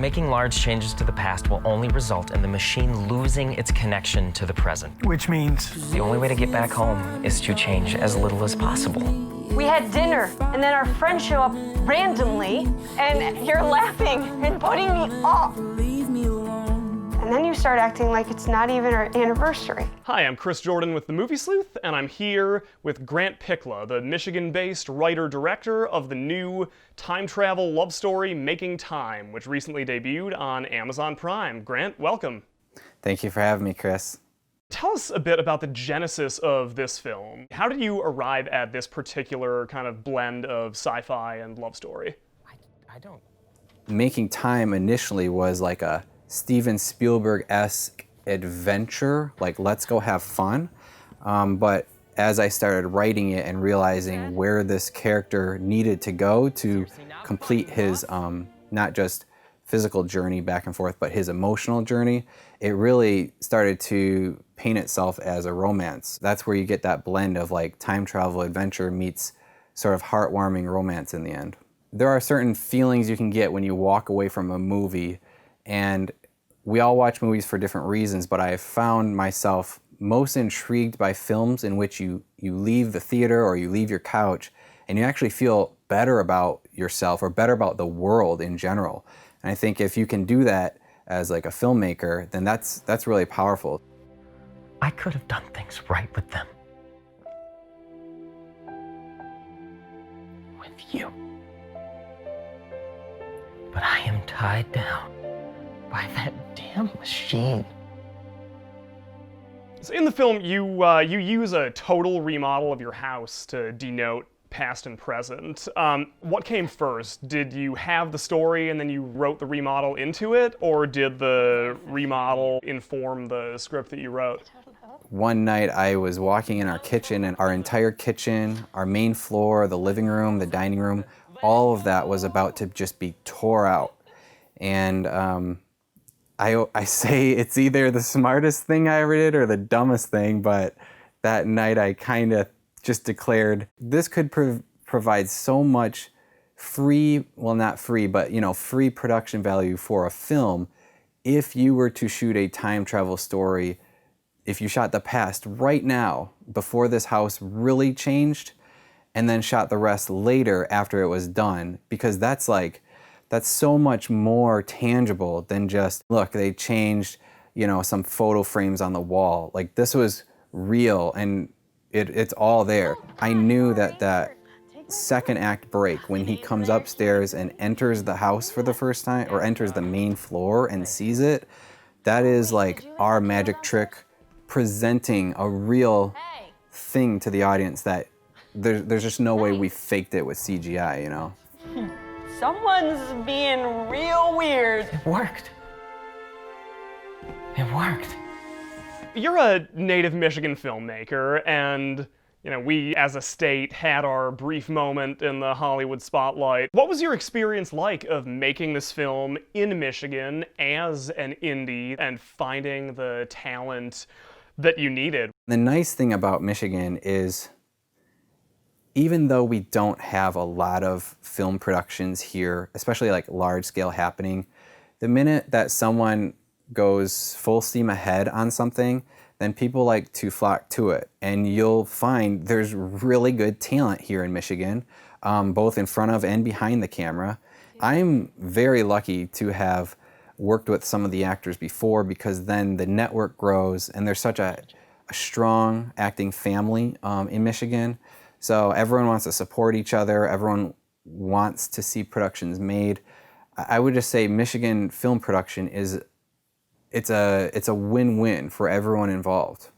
Making large changes to the past will only result in the machine losing its connection to the present. Which means? The only way to get back home is to change as little as possible. We had dinner, and then our friends show up randomly, and you're laughing and putting me off. And then you start acting like it's not even our anniversary. Hi, I'm Chris Jordan with The Movie Sleuth, and I'm here with Grant Pichla, the Michigan-based writer-director of the new time travel love story Making Time, which recently debuted on Amazon Prime. Grant, welcome. Thank you for having me, Chris. Tell us a bit about the genesis of this film. How did you arrive at this particular kind of blend of sci-fi and love story? I don't. Making Time initially was like a Steven Spielberg-esque adventure, like let's go have fun. But as I started writing it and realizing where this character needed to go to complete his not just physical journey back and forth, but his emotional journey, it really started to paint itself as a romance. That's where you get that blend of like time travel adventure meets sort of heartwarming romance in the end. There are certain feelings you can get when you walk away from a movie, and we all watch movies for different reasons, but I have found myself most intrigued by films in which you leave the theater or you leave your couch and you actually feel better about yourself or better about the world in general. And I think if you can do that as like a filmmaker, then that's really powerful. I could have done things right with them. With you. But I am tied down by that damn machine. So in the film, you use a total remodel of your house to denote past and present. What came first? Did you have the story and then you wrote the remodel into it, or did the remodel inform the script that you wrote? One night I was walking in our kitchen, and our entire kitchen, our main floor, the living room, the dining room, all of that was about to just be tore out. And I say it's either the smartest thing I ever did or the dumbest thing, but that night I kind of just declared this could provide so much free, well not free, but free production value for a film if you were to shoot a time travel story, if you shot the past right now before this house really changed and then shot the rest later after it was done, because that's so much more tangible than just, look, they changed, some photo frames on the wall. Like, this was real, and it's all there. I knew that second act break, when he comes upstairs and enters the house for the first time, or enters the main floor and sees it, that is like our magic trick presenting a real thing to the audience that there's just no way we faked it with CGI, Someone's being real weird. It worked. It worked. You're a native Michigan filmmaker, and we as a state had our brief moment in the Hollywood spotlight. What was your experience like of making this film in Michigan as an indie and finding the talent that you needed? The nice thing about Michigan is, even though we don't have a lot of film productions here, especially like large scale happening, the minute that someone goes full steam ahead on something, then people like to flock to it. And you'll find there's really good talent here in Michigan, both in front of and behind the camera. I'm very lucky to have worked with some of the actors before, because then the network grows and there's such a strong acting family in Michigan. So everyone wants to support each other. Everyone wants to see productions made. I would just say Michigan film production it's a win-win for everyone involved.